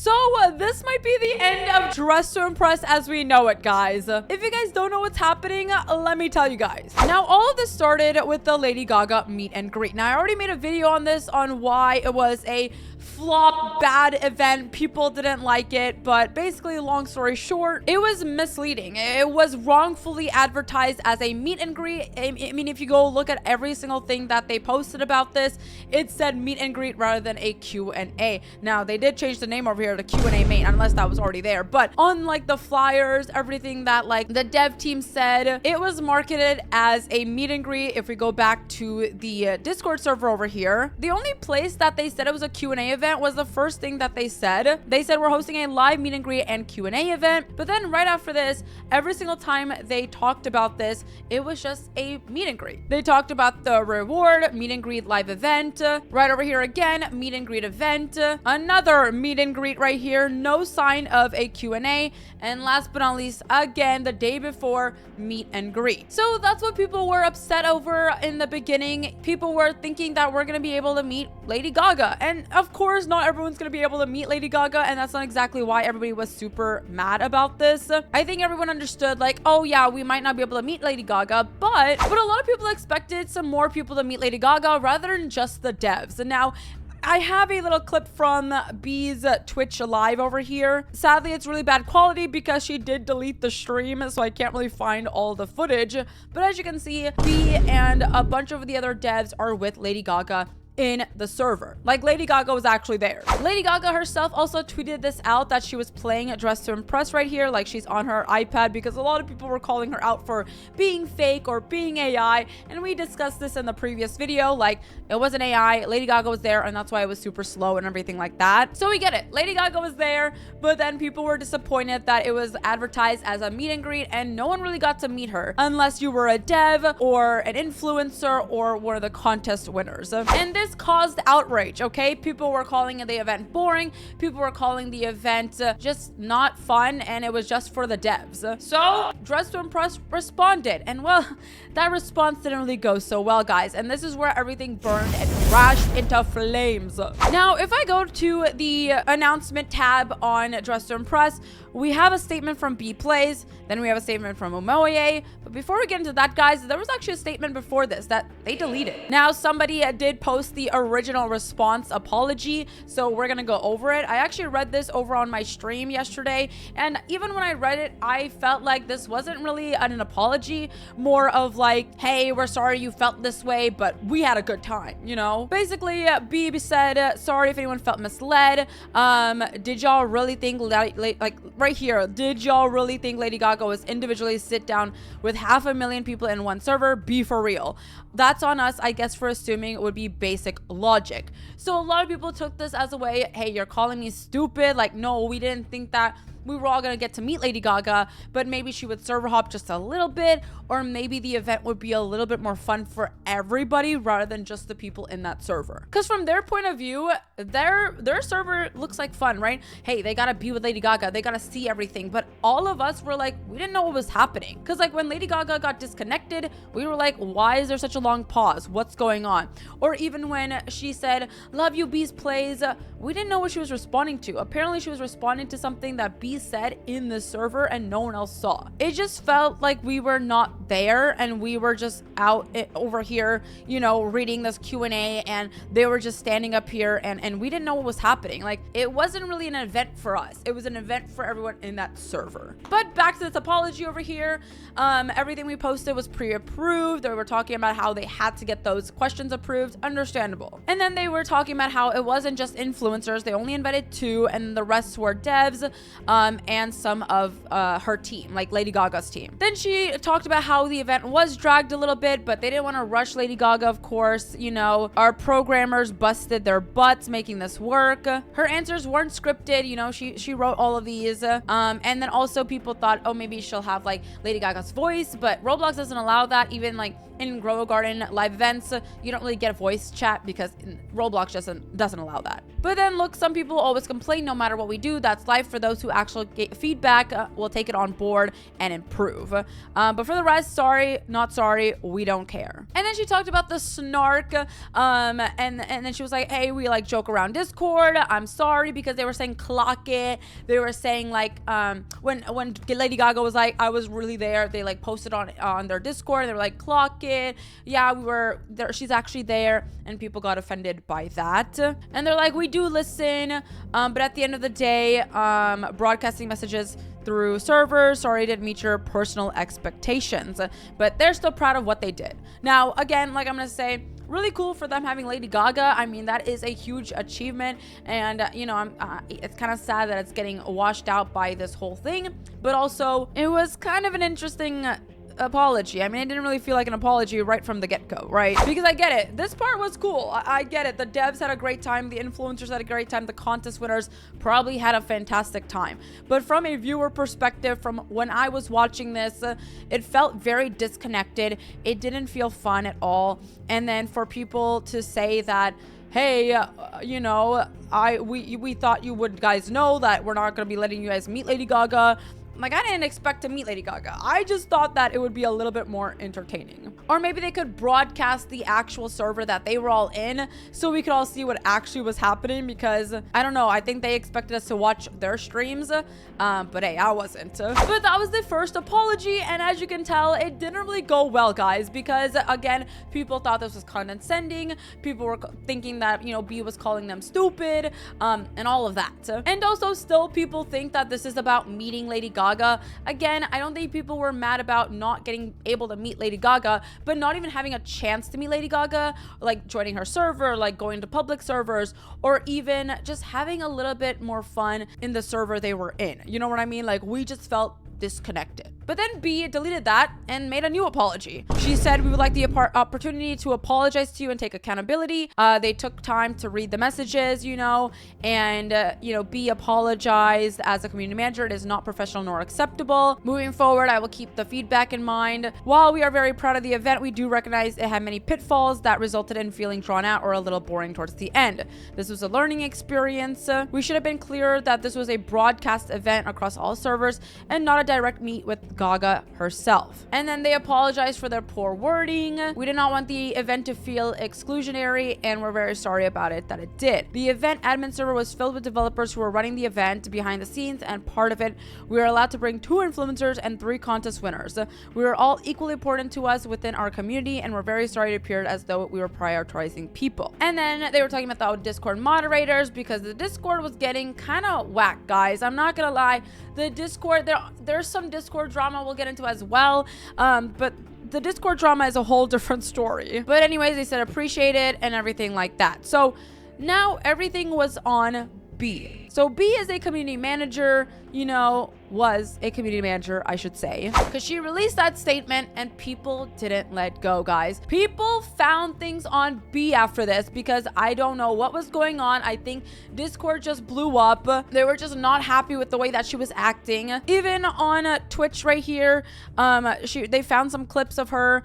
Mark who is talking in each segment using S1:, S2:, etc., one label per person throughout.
S1: So this might be the end of Dress to Impress as we know it, guys. If you guys don't know what's happening, let me tell you guys. Now, all of this started with the Lady Gaga meet and greet. Now, I already made a video on this on why it was a flop, bad event. People didn't like it, but basically, long story short, it was misleading. It was wrongfully advertised as a meet and greet. I mean, if you go look at every single thing that they posted about this, it said meet and greet rather than a Q&A. Now, they did change the name over here to Q&A main, unless that was already there. But on like the flyers, everything that like the dev team said, it was marketed as a meet and greet. If we go back to the Discord server over here, the only place that they said it was a Q&A event was the first thing that they said. They said we're hosting a live meet and greet and Q&A event. But then right after this, every single time they talked about this, it was just a meet and greet. They talked about the reward, meet and greet live event. Right over here again, meet and greet event. Another meet and greet right here. No sign of a Q&A. And last but not least, again, the day before, meet and greet. So that's what people were upset over in the beginning. People were thinking that we're going to be able to meet Lady Gaga. And of course, not everyone's going to be able to meet Lady Gaga. And that's not exactly why everybody was super mad about this. I think everyone understood like, oh yeah, we might not be able to meet Lady Gaga, but a lot of people expected some more people to meet Lady Gaga rather than just the devs. And now, I have a little clip from B's Twitch live over here. Sadly, it's really bad quality because she did delete the stream, so I can't really find all the footage. But as you can see, B and a bunch of the other devs are with Lady Gaga in the server. Like, Lady Gaga was actually there. Lady Gaga herself also tweeted this out, that she was playing Dress to Impress right here, like she's on her iPad, because a lot of people were calling her out for being fake or being AI, and we discussed this in the previous video. Like, it wasn't AI, Lady Gaga was there, and that's why it was super slow and everything like that. So we get it, Lady Gaga was there, but then people were disappointed that it was advertised as a meet and greet, and no one really got to meet her unless you were a dev or an influencer or one of the contest winners. And this caused outrage, okay? People were calling the event boring. People were calling the event just not fun, and it was just for the devs. So Dress to Impress responded, and well, that response didn't really go so well, guys. And this is where everything burned and crashed into flames. Now, if I go to the announcement tab on Dress to Impress, we have a statement from B Plays, then we have a statement from Umoye. But before we get into that, guys, there was actually a statement before this that they deleted. Now, somebody did post the original response apology, so we're gonna go over it. I actually read this over on my stream yesterday, and even when I read it, I felt like this wasn't really an apology, more of like, hey, we're sorry you felt this way, but we had a good time, you know? Basically, B said, sorry if anyone felt misled. Did y'all really think, like right here, did y'all really think Lady Gaga was individually sit down with 500,000 people in one server? Be for real. That's on us, I guess, for assuming it would be basic logic. So a lot of people took this as a way, hey, you're calling me stupid. Like, no, we didn't think that we were all gonna get to meet Lady Gaga, but maybe she would server hop just a little bit, or maybe the event would be a little bit more fun for everybody rather than just the people in that server. Because from their point of view, their server looks like fun, right? Hey, they gotta be with Lady Gaga, they gotta see everything. But all of us were like, we didn't know what was happening. Because like when Lady Gaga got disconnected, we were like, why is there such a long pause? What's going on? Or even when she said, love you, Beast Plays, we didn't know what she was responding to. Apparently she was responding to something that B said in the server and no one else saw. It just felt like we were not there and we were just out over here, you know, reading this Q&A, and they were just standing up here and we didn't know what was happening. Like, it wasn't really an event for us. It was an event for everyone in that server. But back to this apology over here. Everything we posted was pre-approved. They were talking about how they had to get those questions approved. Understandable. And then they were talking about how it wasn't just influencers. They only invited 2 and the rest were devs. And some of her team, like Lady Gaga's team. Then she talked about how the event was dragged a little bit, but they didn't want to rush Lady Gaga, of course. You know, our programmers busted their butts making this work. Her answers weren't scripted, you know, she wrote all of these. And then also people thought, oh, maybe she'll have like Lady Gaga's voice, but Roblox doesn't allow that. Even like in Grow Garden live events, you don't really get a voice chat because Roblox doesn't allow that. But then look, some people always complain, no matter what we do, that's life for those who actually actual feedback, we'll take it on board and improve. But for the rest, sorry, not sorry, we don't care. And then she talked about the snark, and then she was like, hey, we like joke around Discord. I'm sorry, because they were saying clock it. They were saying like, when Lady Gaga was like, I was really there, they like posted on their Discord, and they were like, clock it. Yeah, we were there. She's actually there, and people got offended by that. And they're like, we do listen, but at the end of the day, broadcasting messages through servers, sorry, didn't meet your personal expectations, but they're still proud of what they did. Now, again, like I'm gonna say, really cool for them having Lady Gaga. I mean, that is a huge achievement, and you know, it's kind of sad that it's getting washed out by this whole thing, but also it was kind of an interesting apology. I mean, it didn't really feel like an apology right from the get-go, right? Because I get it. This part was cool. I get it. The devs had a great time. The influencers had a great time. The contest winners probably had a fantastic time. But from a viewer perspective, from when I was watching this, it felt very disconnected. It didn't feel fun at all. And then for people to say that, hey, you know, we thought you would guys know that we're not going to be letting you guys meet Lady Gaga. Like, I didn't expect to meet Lady Gaga. I just thought that it would be a little bit more entertaining. Or maybe they could broadcast the actual server that they were all in so we could all see what actually was happening, because, I don't know, I think they expected us to watch their streams, but hey, I wasn't. But that was the first apology, and as you can tell, it didn't really go well, guys, because, again, people thought this was condescending. People were thinking that, you know, B was calling them stupid, and all of that. And also, still, people think that this is about meeting Lady Gaga. Again, I don't think people were mad about not getting able to meet Lady Gaga, but not even having a chance to meet Lady Gaga, like joining her server, like going to public servers, or even just having a little bit more fun in the server they were in. You know what I mean? Like, we just felt disconnected. But then B deleted that and made a new apology. She said, we would like the opportunity to apologize to you and take accountability. They took time to read the messages, you know, and, you know, B apologized as a community manager. It is not professional nor acceptable. Moving forward, I will keep the feedback in mind. While we are very proud of the event, we do recognize it had many pitfalls that resulted in feeling drawn out or a little boring towards the end. This was a learning experience. We should have been clear that this was a broadcast event across all servers and not a direct meet with Gaga herself. And then they apologized for their poor wording. We did not want the event to feel exclusionary, and we're very sorry about it that it did. The event admin server was filled with developers who were running the event behind the scenes, and part of it, we were allowed to bring 2 influencers and 3 contest winners. We were all equally important to us within our community, and we're very sorry it appeared as though we were prioritizing people. And then they were talking about the Discord moderators, because the Discord was getting kind of whack, guys. I'm not gonna lie. The Discord, there's some Discord drama we'll get into as well, but the Discord drama is a whole different story. But anyways, they said appreciate it and everything like that. So now everything was on B. So B is a community manager, you know, was a community manager, I should say, because she released that statement and people didn't let go, guys. People found things on B after this, because I don't know what was going on. I think Discord just blew up. They were just not happy with the way that she was acting. Even on Twitch right here, they found some clips of her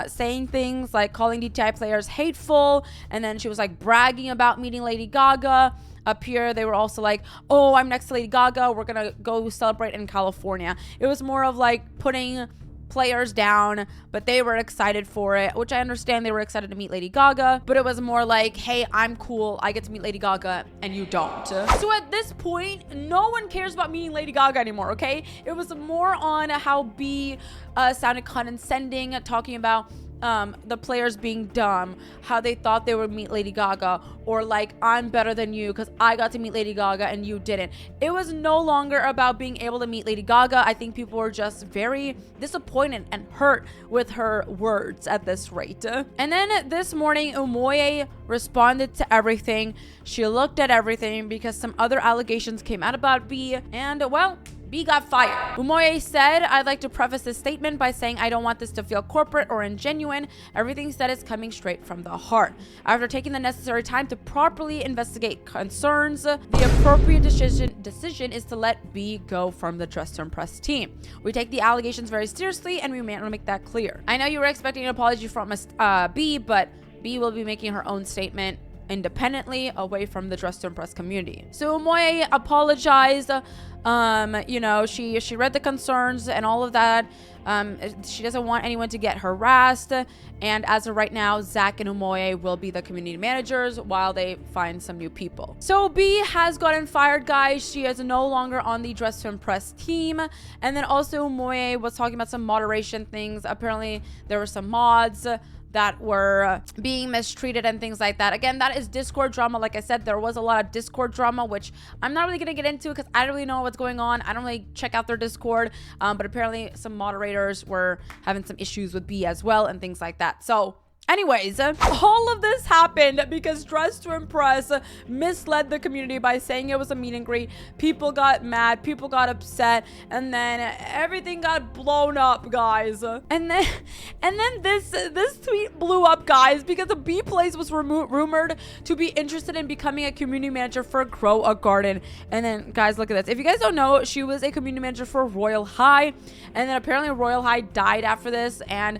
S1: saying things like calling DTI players hateful, and then she was like bragging about meeting Lady Gaga. Up here, they were also like, oh, I'm next to Lady Gaga, we're gonna go celebrate in California. It was more of like putting players down, but they were excited for it, which I understand. They were excited to meet Lady Gaga, but it was more like, hey, I'm cool, I get to meet Lady Gaga and you don't. So at this point, no one cares about meeting Lady Gaga anymore, okay? It was more on how B sounded condescending, talking about the players being dumb, how they thought they would meet Lady Gaga, or like, I'm better than you because I got to meet Lady Gaga and you didn't. It was no longer about being able to meet Lady Gaga. I think people were just very disappointed and hurt with her words at this rate. And then this morning, Umoye responded to everything. She looked at everything because some other allegations came out about B, and well, B got fired. Umoye said, I'd like to preface this statement by saying I don't want this to feel corporate or ingenuine. Everything said is coming straight from the heart. After taking the necessary time to properly investigate concerns, the appropriate decision is to let B go from the Dress to Impress team. We take the allegations very seriously, and we want to make that clear. I know you were expecting an apology from B, but B will be making her own statement independently away from the Dress to Impress community. So Umoye apologized You know, she read the concerns and all of that. She doesn't want anyone to get harassed. And as of right now, Zach and Umoe will be the community managers while they find some new people. So B has gotten fired, guys. She is no longer on the Dress to Impress team. And then also Umoe was talking about some moderation things. Apparently there were some mods that were being mistreated and things like that. Again, that is Discord drama. Like I said, there was a lot of Discord drama, which I'm not really going to get into because I don't really know what's going on. I don't really check out their Discord, but apparently some moderators were having some issues with B as well and things like that. So anyways, all of this happened because Dress to Impress misled the community by saying it was a meet and greet. People got mad, people got upset, and then everything got blown up, guys. And then this tweet blew up, guys, because the B Place was rumored to be interested in becoming a community manager for Grow a Garden. And then, guys, look at this. If you guys don't know, she was a community manager for Royal High, and then apparently Royal High died after this, and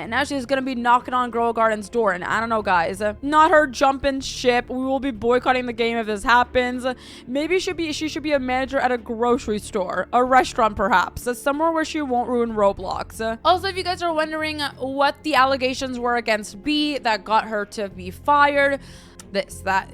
S1: now she's gonna be knocking on Grow a Garden's door. And I don't know, guys, not her jumping ship. We will be boycotting the game if this happens. Maybe she should be a manager at a grocery store, a restaurant perhaps, somewhere where she won't ruin Roblox. Also, if you guys are wondering what the allegations were against B that got her to be fired,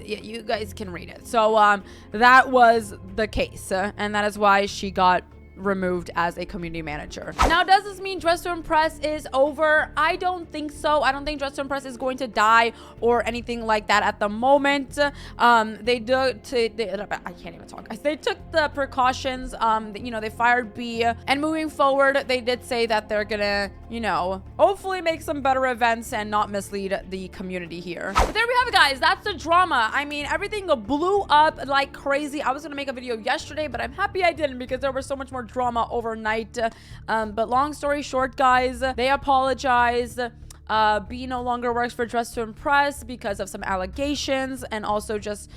S1: you guys can read it. So that was the case, and that is why she got removed as a community manager. Now, does this mean Dress to Impress is over? I don't think so. I don't think Dress to Impress is going to die or anything like that at the moment. I can't even talk, guys. They took the precautions. You know, they fired B, and moving forward, they did say that they're gonna, you know, hopefully make some better events and not mislead the community here. But there we have it, guys. That's the drama. I mean, everything blew up like crazy. I was gonna make a video yesterday, but I'm happy I didn't because there was so much more drama overnight. But long story short, guys, they apologized. B no longer works for Dress to Impress because of some allegations, and also just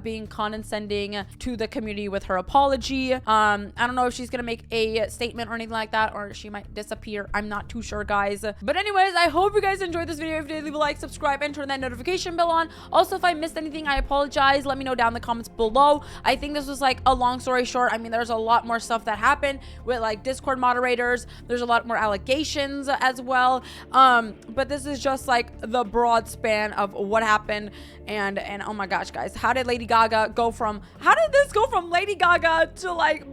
S1: being condescending to the community with her apology. I don't know if she's gonna make a statement or anything like that, or she might disappear. I'm not too sure, guys. But anyways, I hope you guys enjoyed this video. If you did, leave a like, subscribe, and turn that notification bell on. Also, if I missed anything, I apologize. Let me know down in the comments below. I think this was like a long story short. I mean, there's a lot more stuff that happened with like Discord moderators. There's a lot more allegations as well. But this is just like the broad span of what happened. And oh my gosh, guys, how did Lady Gaga go from, how did this go from Lady Gaga to like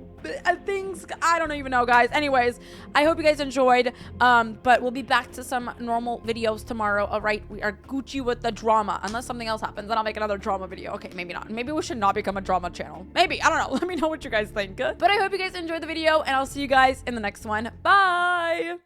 S1: things? I don't even know, guys. Anyways, I hope you guys enjoyed, but we'll be back to some normal videos tomorrow. All right, we are Gucci with the drama, unless something else happens, then I'll make another drama video. Okay, maybe not. Maybe we should not become a drama channel. Maybe, I don't know. Let me know what you guys think. But I hope you guys enjoyed the video, and I'll see you guys in the next one. Bye.